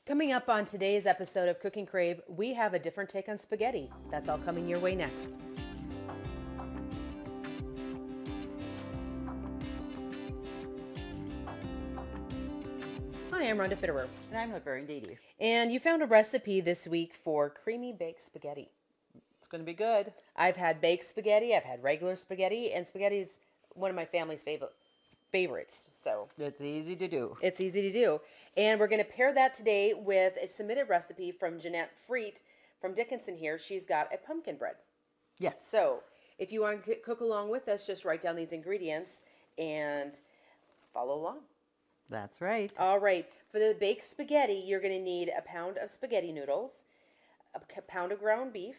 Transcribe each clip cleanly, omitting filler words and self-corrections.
Coming up on today's episode of Cooking Crave, we have a different take on spaghetti. That's all coming your way next. Hi, I'm Rhonda Fitterer. And I'm Laverne. And you found a recipe this week for creamy baked spaghetti. It's going to be good. I've had baked spaghetti, I've had regular spaghetti, and spaghetti's one of my family's favorites. So it's easy to do. It's easy to do. And we're going to pair that today with a submitted recipe from Jeanette Freet from Dickinson here. She's got a pumpkin bread. Yes. So if you want to cook along with us, just write down these ingredients and follow along. That's right. All right. For the baked spaghetti, you're going to need a pound of spaghetti noodles, a pound of ground beef,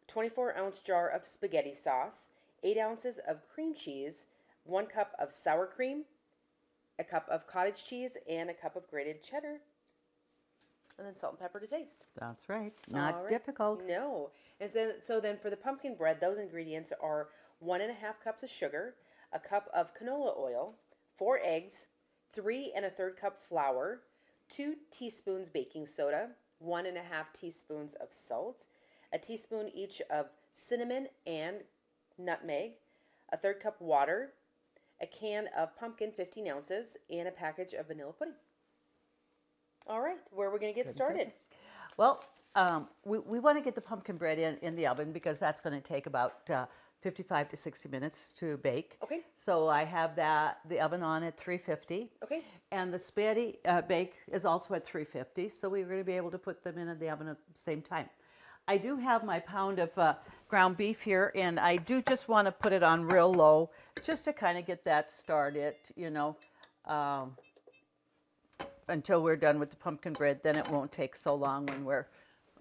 24-ounce jar of spaghetti sauce, 8 ounces of cream cheese, 1 cup of sour cream, a cup of cottage cheese, and a cup of grated cheddar, and then salt and pepper to taste. That's right. Not difficult. No. And so then for the pumpkin bread, those ingredients are 1.5 cups of sugar, a cup of canola oil, 4 eggs, 3 1/3 cup flour, 2 teaspoons baking soda, 1.5 teaspoons of salt, a teaspoon each of cinnamon and nutmeg, a 1/3 cup water, a can of pumpkin 15 ounces, and a package of vanilla pudding. All right, where are we going to get started? Well, we want to get the pumpkin bread in the oven because that's going to take about 55 to 60 minutes to bake. Okay. So I have the oven on at 350. Okay. And the spaghetti bake is also at 350. So we're going to be able to put them in the oven at the same time. I do have my pound of ground beef here, and I do just want to put it on real low just to kind of get that started, you know, until we're done with the pumpkin bread. Then it won't take so long when we're,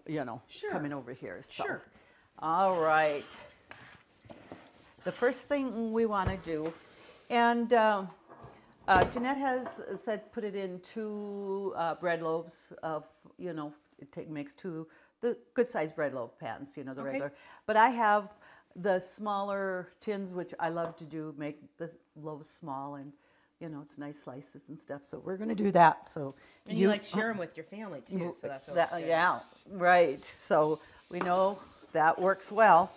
you know, coming over here. So. Sure. All right. The first thing we want to do, and Jeanette has said put it in 2 bread loaves of, you know, makes 2 the good sized bread loaf pans, you know, the regular. But I have the smaller tins, which I love to do, make the loaves small, and you know, it's nice slices and stuff. So we're going to do that. So and you like share them with your family too, so that's good. Yeah, right. So we know that works well.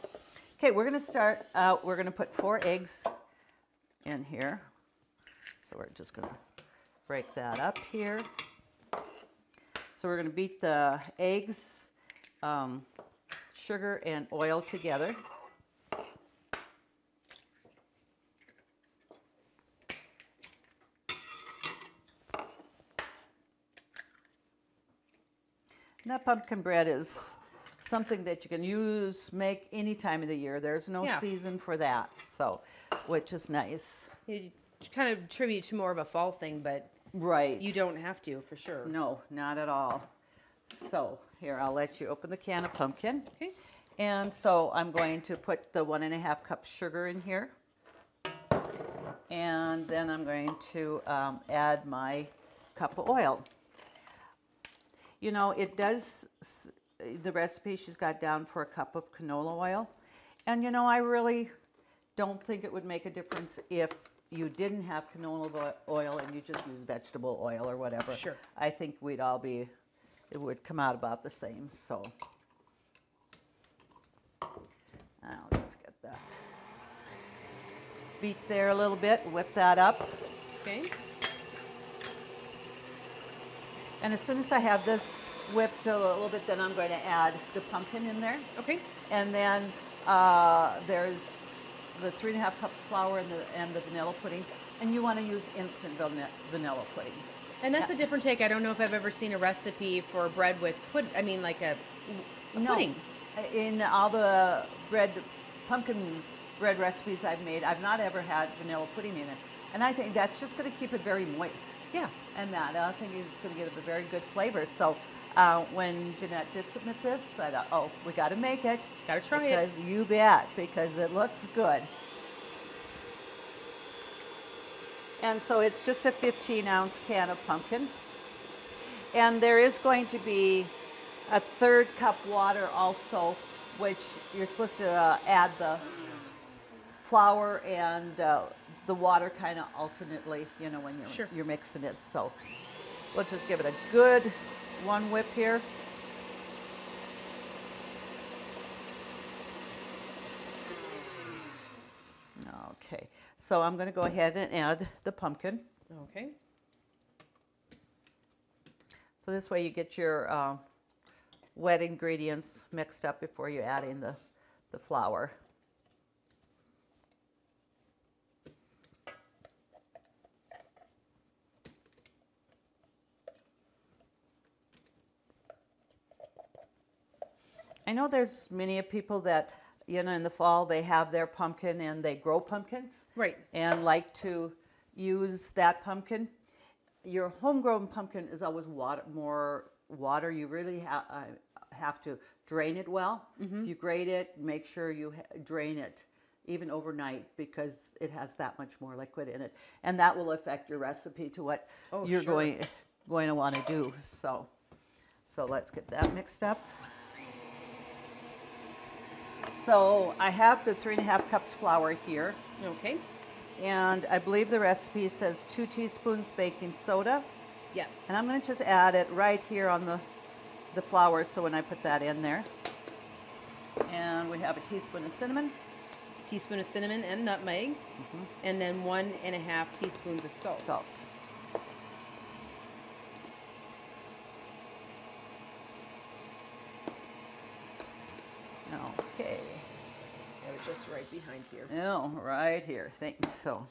Okay, we're going to start out. We're going to put 4 eggs in here. So we're just going to break that up here. So we're going to beat the eggs, sugar, and oil together. And that pumpkin bread is something that you can make any time of the year. There's no season for that, so which is nice. You kind of attribute to more of a fall thing, but you don't have to, for sure. No, not at all. So here, I'll let you open the can of pumpkin. Okay. And so I'm going to put the 1.5 cups sugar in here. And then I'm going to add my cup of oil. You know, it does, the recipe she's got down for a cup of canola oil. And you know, I really don't think it would make a difference if you didn't have canola oil and you just use vegetable oil or whatever. Sure. I think we'd all be, it would come out about the same. So I'll just get that beat there a little bit, whip that up. Okay. And as soon as I have this whipped a little bit, then I'm going to add the pumpkin in there. Okay. And then there's the 3.5 cups flour and the vanilla pudding. And you want to use instant vanilla pudding. And that's a different take. I don't know if I've ever seen a recipe for bread with like a pudding. In all the pumpkin bread recipes I've made, I've not ever had vanilla pudding in it. And I think that's just going to keep it very moist. Yeah. And I think it's going to give it a very good flavor. So when Jeanette did submit this, I thought, oh, we got to make it. Got to try it. Because you bet, because it looks good. And so it's just a 15-ounce can of pumpkin. And there is going to be a 1/3 cup water also, which you're supposed to add the flour and the water kind of alternately, you know, when you're mixing it. So we'll just give it a good one whip here. Okay, so I'm going to go ahead and add the pumpkin. Okay. So this way you get your wet ingredients mixed up before you add in the flour. I know there's many people that, you know, in the fall they have their pumpkin and they grow pumpkins. Right. And like to use that pumpkin. Your homegrown pumpkin is always more water. You really have to drain it well. If you grate it, make sure you drain it even overnight because it has that much more liquid in it. And that will affect your recipe to what you're going to want to do. So let's get that mixed up. So I have the 3½ cups flour here. Okay. And I believe the recipe says 2 teaspoons baking soda. Yes. And I'm going to just add it right here on the flour, so when I put that in there. And we have a teaspoon of cinnamon. Teaspoon of cinnamon and nutmeg. And then 1½ teaspoons of salt. Okay. It was just right behind here. Oh, right here. Thanks. So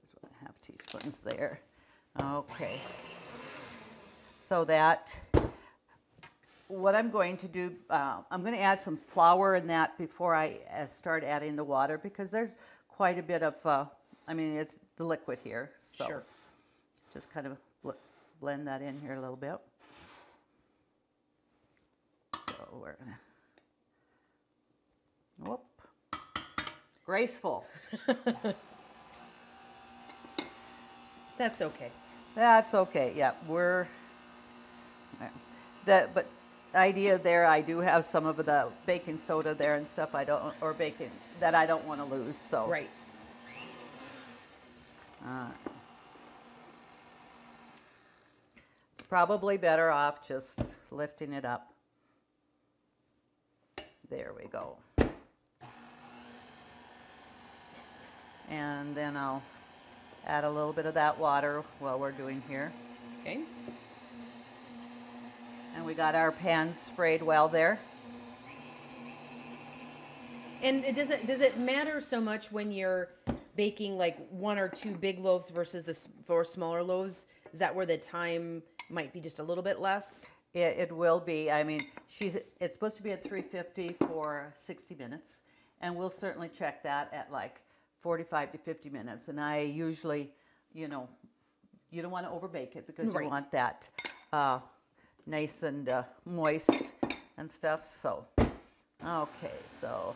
just 1½ teaspoons there. Okay. So that, what I'm going to do, I'm going to add some flour in that before I start adding the water because there's quite a bit of, I mean, it's the liquid here. So sure. Just kind of blend that in here a little bit. We're gonna, graceful. That's okay. That's okay. Yeah, but the idea there, I do have some of the baking soda there and stuff or baking that I don't want to lose. So right. It's probably better off just lifting it up. There we go. And then I'll add a little bit of that water while we're doing here. Okay. And we got our pan sprayed well there. And does it matter so much when you're baking like 1 or 2 big loaves versus the 4 smaller loaves? Is that where the time might be just a little bit less? It will be. I mean, it's supposed to be at 350 for 60 minutes, and we'll certainly check that at like 45 to 50 minutes. And I usually, you know, you don't want to overbake it because you want that nice and moist and stuff. So, okay, so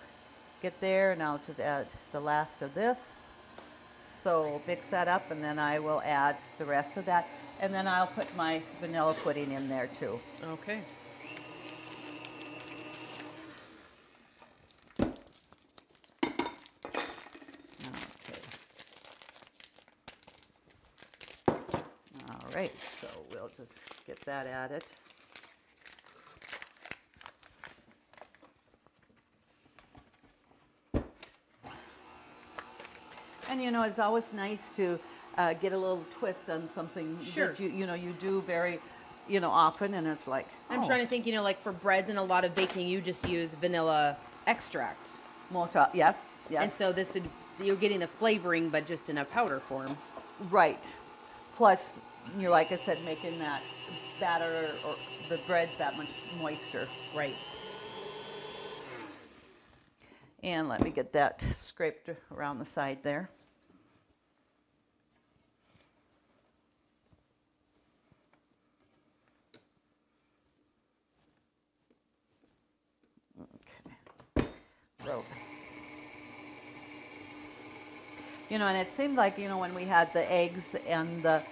get there, and I'll just add the last of this. So mix that up, and then I will add the rest of that. And then I'll put my vanilla pudding in there too. Okay. All right, so we'll just get that added. And you know, it's always nice to get a little twist on something that you do very, often, and it's like, I'm trying to think, like for breads and a lot of baking, you just use vanilla extract. Yeah, yes. And so you're getting the flavoring, but just in a powder form. Right. Plus, like I said, making that batter or the bread that much moister. Right. And let me get that scraped around the side there. And it seemed like, when we had the eggs and the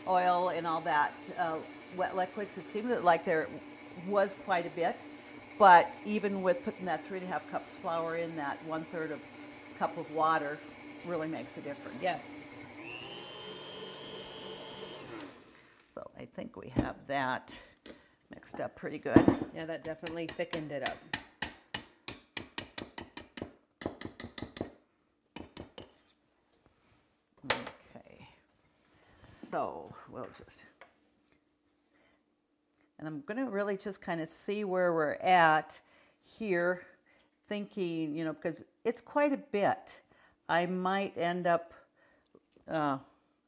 oil and all that wet liquids, it seemed like there was quite a bit. But even with putting that 3½ cups flour in, that 1/3 cup of water really makes a difference. Yes. So I think we have that mixed up pretty good. Yeah, that definitely thickened it up. Okay, so we'll just, and I'm going to really just kind of see where we're at here, thinking, you know, because it's quite a bit. I might end up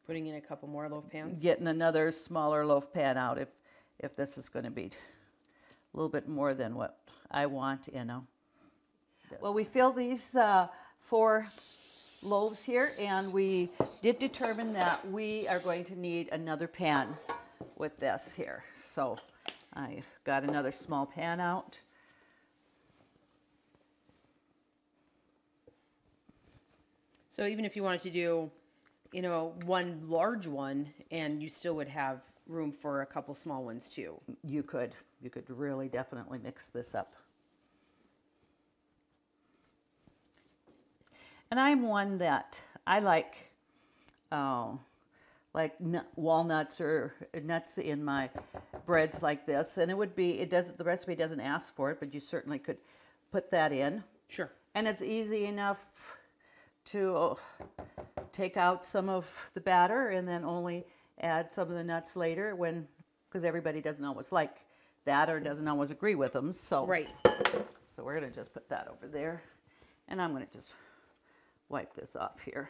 putting in a couple more loaf pans. Getting another smaller loaf pan out if this is going to be a little bit more than what I want, you know. Well, we filled these 4 loaves here, and we did determine that we are going to need another pan with this here. So I got another small pan out. So even if you wanted to do, you know, one large one, and you still would have room for a couple small ones too. You could really definitely mix this up. And I'm one that I like walnuts or nuts in my breads like this, and the recipe doesn't ask for it, but you certainly could put that in. Sure. And it's easy enough to take out some of the batter and then only add some of the nuts later, because everybody doesn't always like that or doesn't always agree with them. So right. So we're going to just put that over there, and I'm going to just wipe this off here.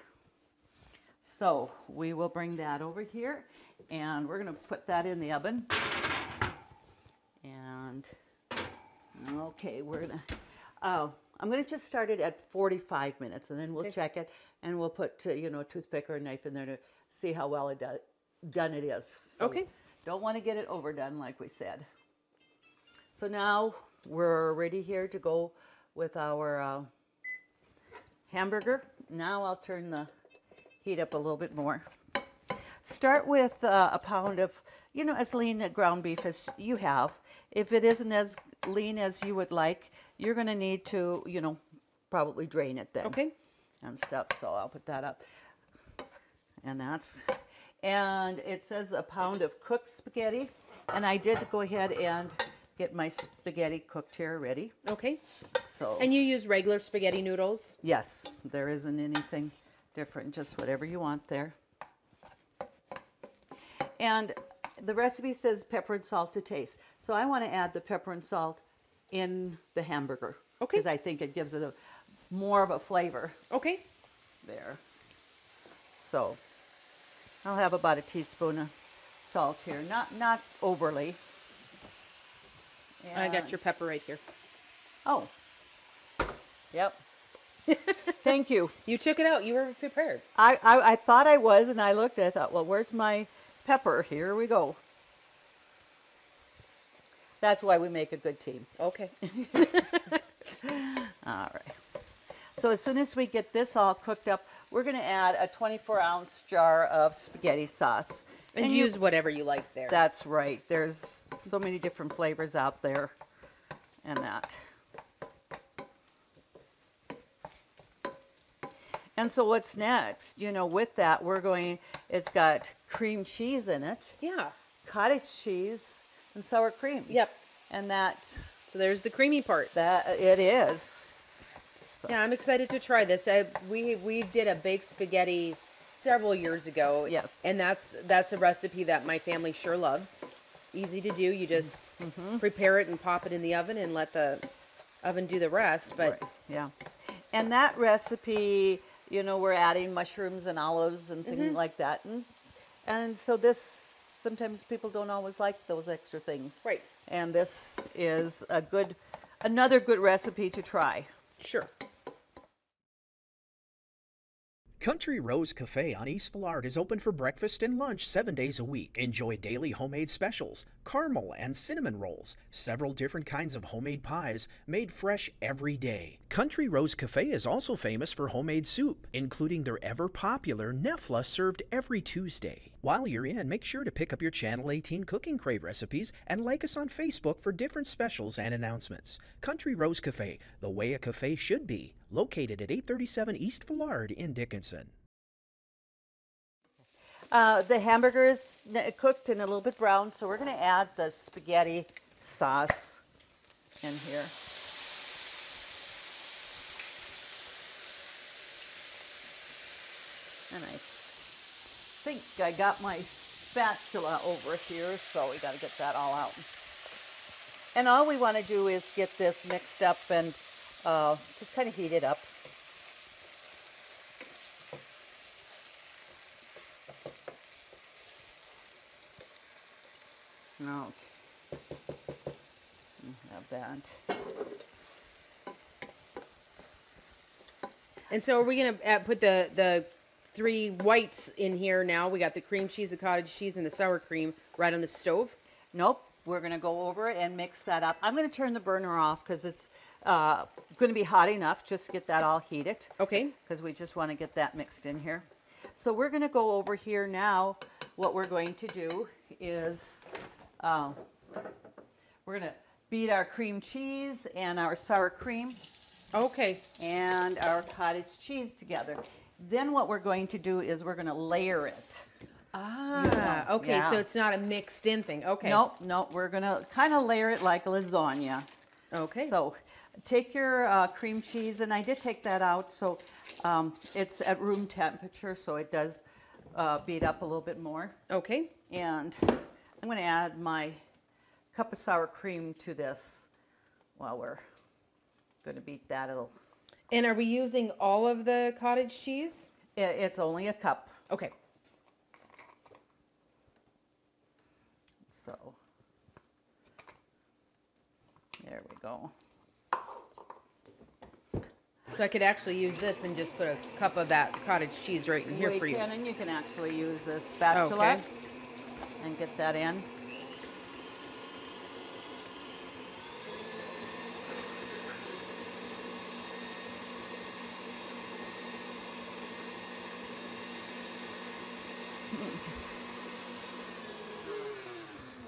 So we will bring that over here, and we're going to put that in the oven. And okay, we're going to I'm going to just start it at 45 minutes, and then we'll check it, and we'll put you know, a toothpick or a knife in there to see how well done it is. So okay. Don't want to get it overdone, like we said. So now we're ready here to go with our hamburger. Now I'll turn the heat up a little bit more. Start with a pound of, you know, as lean ground beef as you have. If it isn't as lean as you would like, you're going to need to, you know, probably drain it then. Okay. And stuff. So I'll put that up. And it says a pound of cooked spaghetti. And I did go ahead and get my spaghetti cooked here ready. Okay. So. And you use regular spaghetti noodles? Yes. There isn't anything different. Just whatever you want there. And the recipe says pepper and salt to taste. So I want to add the pepper and salt in the hamburger. Okay. Because I think it gives it more of a flavor. Okay. There. So I'll have about a teaspoon of salt here. Not overly. I got your pepper right here. Oh. Yep. Thank you. You took it out. You were prepared. I thought I was, and I looked and I thought, well, where's my pepper? Here we go. That's why we make a good team. Okay. All right. So as soon as we get this all cooked up, we're going to add a 24-ounce jar of spaghetti sauce. And use whatever you like there. That's right. There's so many different flavors out there and that. And so what's next? You know, with that, it's got cream cheese in it. Yeah. Cottage cheese and sour cream. Yep. And that. So there's the creamy part. That it is. So. Yeah, I'm excited to try this. We did a baked spaghetti several years ago. Yes. And that's a recipe that my family sure loves. Easy to do. You just prepare it and pop it in the oven and let the oven do the rest. But right. Yeah. And that recipe, you know, we're adding mushrooms and olives and things like that. And so sometimes people don't always like those extra things. Right. And this is another good recipe to try. Sure. Country Rose Cafe on East Villard is open for breakfast and lunch 7 days a week. Enjoy daily homemade specials, caramel and cinnamon rolls, several different kinds of homemade pies made fresh every day. Country Rose Cafe is also famous for homemade soup, including their ever-popular Nefla served every Tuesday. While you're in, make sure to pick up your Channel 18 Cooking Crave recipes and like us on Facebook for different specials and announcements. Country Rose Cafe, the way a cafe should be, located at 837 East Villard in Dickinson. The hamburger is cooked and a little bit brown, so we're going to add the spaghetti sauce in here. And I think I got my spatula over here, so we got to get that all out. And all we want to do is get this mixed up and just kind of heat it up. Okay. Have that. And so are we going to put the 3 whites in here now? We got the cream cheese, the cottage cheese, and the sour cream right on the stove? Nope. We're going to go over and mix that up. I'm going to turn the burner off because it's going to be hot enough just to get that all heated. Okay. Because we just want to get that mixed in here. So we're going to go over here now. What we're going to do is we're going to beat our cream cheese and our sour cream. Okay. And our cottage cheese together. Then what we're going to do is we're going to layer it. Ah, okay, yeah. so it's not a mixed in thing. Okay. No, we're going to kind of layer it like lasagna. Okay. So take your cream cheese, and I did take that out, so it's at room temperature, so it does beat up a little bit more. Okay. And I'm going to add my cup of sour cream to this while we're going to beat that. And are we using all of the cottage cheese? It's only a cup. Okay. So there we go. So I could actually use this and just put a cup of that cottage cheese right in here for you. And you can actually use this spatula and get that in.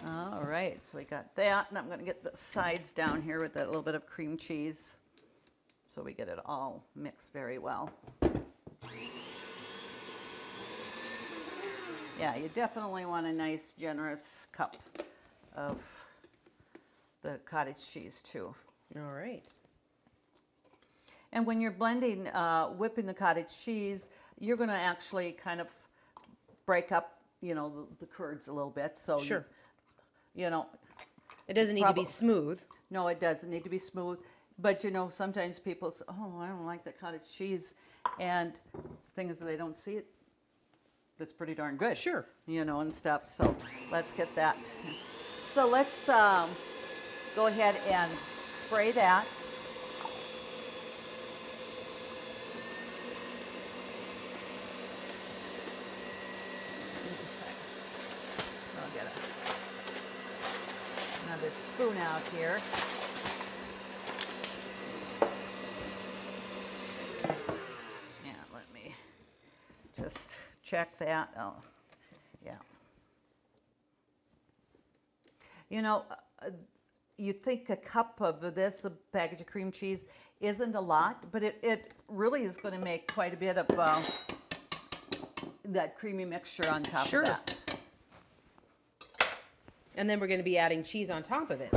All right, so we got that, and I'm going to get the sides down here with that little bit of cream cheese so we get it all mixed very well. Yeah, you definitely want a nice, generous cup of the cottage cheese too. All right. And when you're blending, whipping the cottage cheese, you're going to actually kind of break up, the curds a little bit. So sure. You know, it doesn't need to be smooth. No, it doesn't need to be smooth. But sometimes people say, "Oh, I don't like that cottage cheese," and the thing is that they don't see it. That's pretty darn good. Sure. And stuff. So let's get that. So let's go ahead and spray that. I'll get another spoon out here. Yeah, let me just check that. Oh, yeah. You think a cup of this, a package of cream cheese, isn't a lot, but it really is going to make quite a bit of that creamy mixture on top of that. And then we're going to be adding cheese on top of it.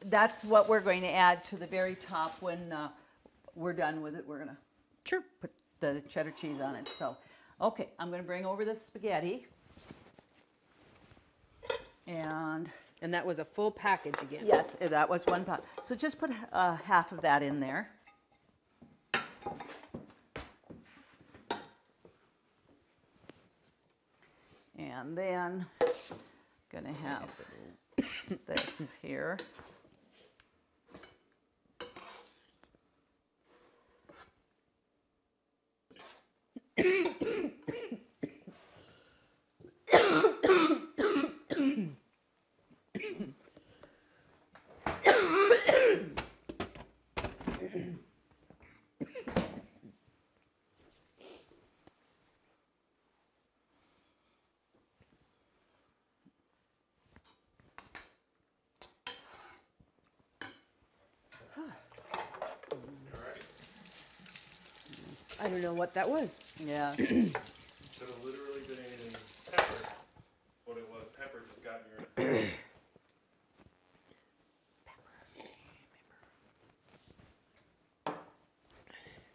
That's what we're going to add to the very top when we're done with it. We're going to put the cheddar cheese on it. So, okay, I'm going to bring over the spaghetti. And that was a full package again. Yes, that was one pot. So just put half of that in there. And then going to have this here. I don't know what that was. Yeah. Could have literally been anything.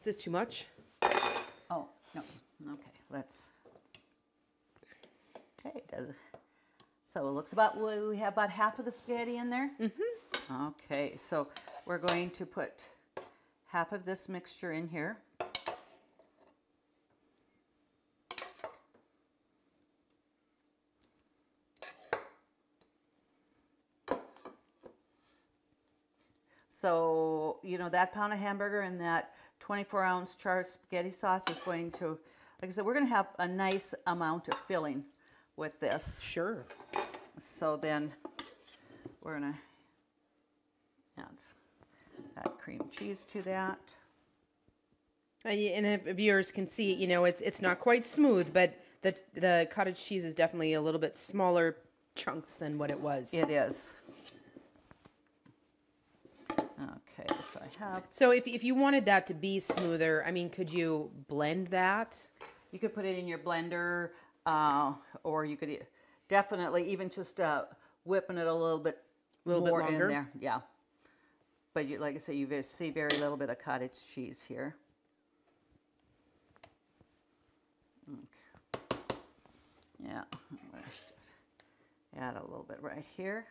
Is this too much? Oh, no. Okay, let's. Okay, so it looks about, we have about half of the spaghetti in there. Mm-hmm. Okay, so we're going to put half of this mixture in here. So, you know, that pound of hamburger and that 24-ounce char spaghetti sauce is going to, like I said, we're going to have a nice amount of filling with this. Sure. So then we're going to add that cream cheese to that. And if viewers can see, you know, it's not quite smooth, but the cottage cheese is definitely a little bit smaller chunks than what it was. It is. Okay, so I have. So if you wanted that to be smoother, I mean, could you blend that? You could put it in your blender, or you could definitely even just whipping it a little bit more in longer? there. Yeah. But you, like I say, you see very little bit of cottage cheese here. Okay. Yeah, I'm going to just add a little bit right here.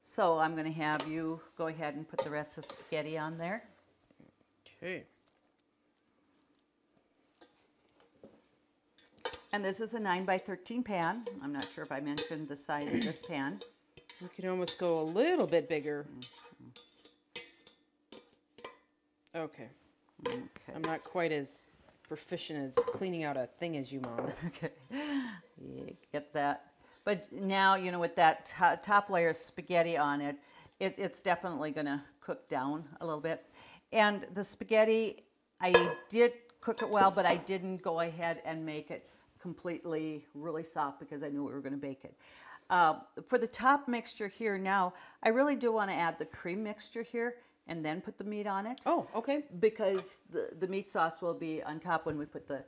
So I'm going to have you go ahead and put the rest of the spaghetti on there. Okay. And this is a 9x13 pan. I'm not sure if I mentioned the size of this pan. We could almost go a little bit bigger. Okay. Okay. I'm not quite as proficient as cleaning out a thing as you, Mom. Okay. You get that. But now, you know, with that top layer of spaghetti on it, it's definitely going to cook down a little bit. And the spaghetti, I did cook it well, but I didn't go ahead and make it completely really soft because I knew we were going to bake it. For the top mixture here now, I really do want to add the cream mixture here and then put the meat on it. Oh, okay. Because the meat sauce will be on top when we put the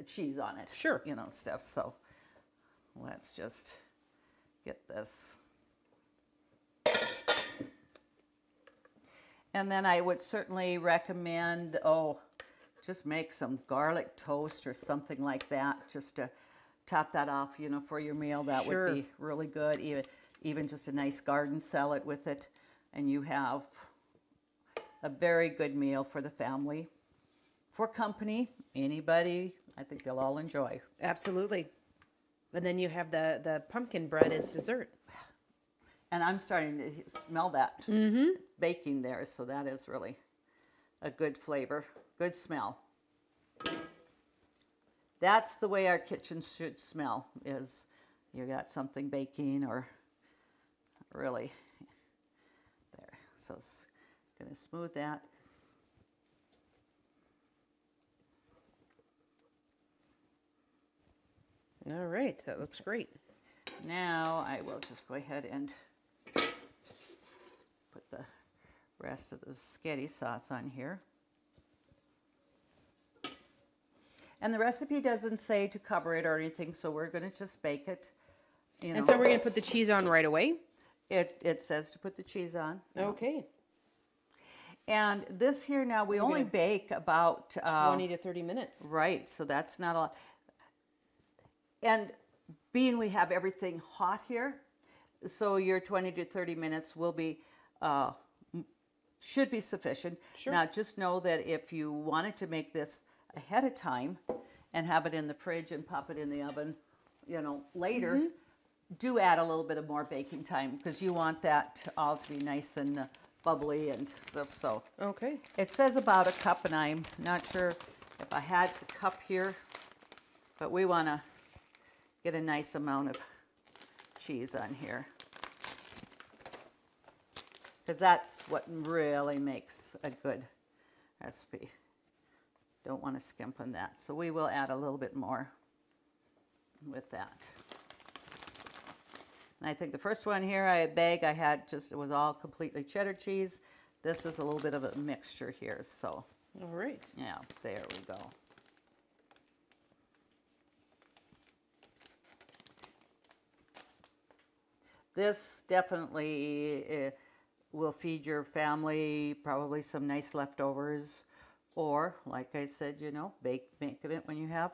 cheese on it. Sure. You know, stuff. So let's just get this. And then I would certainly recommend, just make some garlic toast or something like that, just to top that off, you know, for your meal. That Sure. would be really good. Even just a nice garden salad with it, and you have a very good meal for the family, for company, anybody. I think they'll all enjoy. Absolutely. And then you have the pumpkin bread as dessert. And I'm starting to smell that baking there, so that is really a good flavor, good smell. That's the way our kitchen should smell, is you got something baking or really there. So it's going to smooth that. All right, that looks great. Now I will just go ahead and put the rest of the spaghetti sauce on here. And the recipe doesn't say to cover it or anything, so we're going to just bake it. You know. And so we're going to put the cheese on right away? It says to put the cheese on. Okay. And this here now, we only bake about 20 to 30 minutes. Right, so that's not a lot. And being we have everything hot here, so your 20 to 30 minutes will be should be sufficient. Sure. Now just know that if you wanted to make this ahead of time and have it in the fridge and pop it in the oven, you know, later, do add a little bit of more baking time because you want that all to be nice and bubbly and stuff. So Okay. it says about a cup, and I'm not sure if I had the cup here, but we want to get a nice amount of cheese on here because that's what really makes a good recipe. Don't want to skimp on that. So we will add a little bit more with that. And I think the first one here, I had just, it was all completely cheddar cheese. This is a little bit of a mixture here. So, All right. yeah, there we go. This definitely will feed your family, probably some nice leftovers, Or, like I said, you know, making it when you have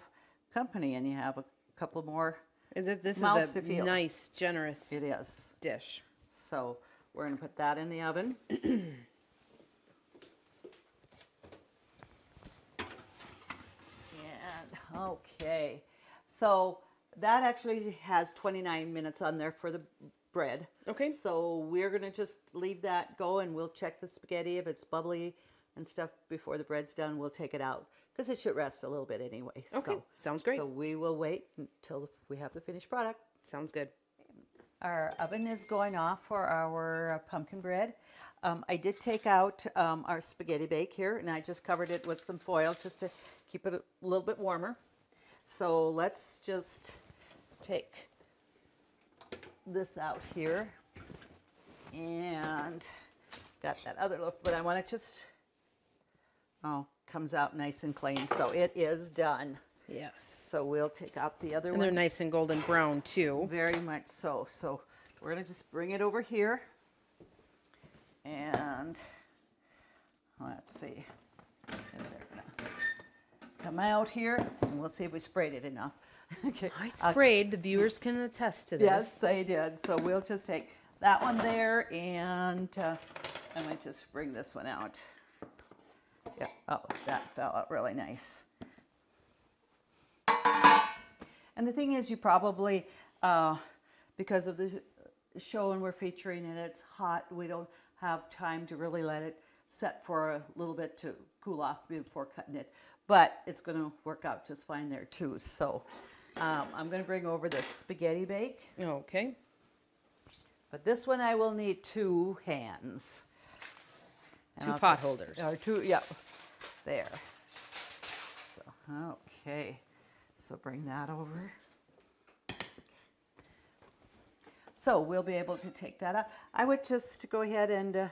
company and you have a couple more This mouths is to a feel. nice, generous It is. dish. So we're going to put that in the oven. And, okay. So that actually has 29 minutes on there for the bread. Okay. So we're going to just leave that go, and we'll check the spaghetti. If it's bubbly and stuff before the bread's done, we'll take it out because it should rest a little bit anyway. Okay, sounds great. So we will wait until we have the finished product. Sounds good. Our oven is going off for our pumpkin bread. I did take out our spaghetti bake here, and I just covered it with some foil just to keep it a little bit warmer. So let's just take this out here, and got that other loaf, but I want to just, comes out nice and clean. So it is done. Yes. So we'll take out the other And one. they're nice and golden brown too. Very much so. So we're going to just bring it over here. And let's see. They're going to come out here. And we'll see if we sprayed it enough. Okay. I sprayed. The viewers can attest to this. Yes, I did. So we'll just take that one there, and I might just bring this one out. Yeah. Oh, that fell out really nice. And the thing is, you probably, because of the show and we're featuring it, it's hot. We don't have time to really let it set for a little bit to cool off before cutting it. But it's going to work out just fine there too. So I'm going to bring over the spaghetti bake. Okay. But this one I will need 2 hands. And 2 I'll pot just- holders. Or 2, yeah, there. So, okay. So bring that over. So we'll be able to take that out. I would just go ahead and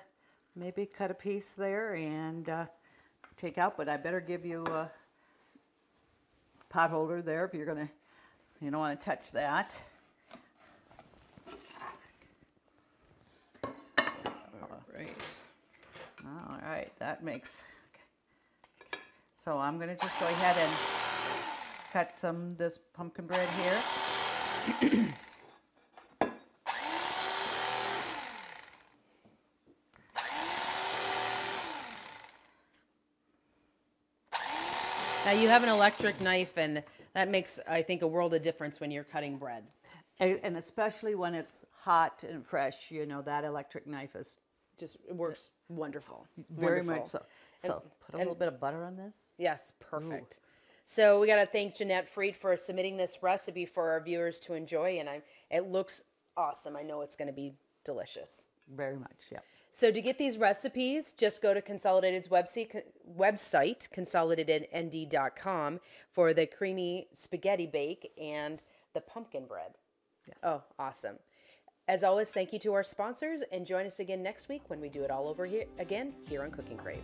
maybe cut a piece there and take out, but I better give you a pot holder there if you're gonna, you don't want to touch that. All right, that makes, okay. So I'm gonna just go ahead and cut some this pumpkin bread here. Now you have an electric knife, and that makes, I think, a world of difference when you're cutting bread. And especially when it's hot and fresh, you know, that electric knife is Just it works wonderful. very Wonderful. much so. So put a little bit of butter on this. Yes, perfect. So we got to thank Jeanette Freed for submitting this recipe for our viewers to enjoy, and it looks awesome. I know it's going to be delicious. Very much, yeah. So to get these recipes, just go to Consolidated's website, consolidatednd.com, for the creamy spaghetti bake and the pumpkin bread. Yes. Oh, awesome. As always, thank you to our sponsors, and join us again next week when we do it all over here again here on Cooking Crave.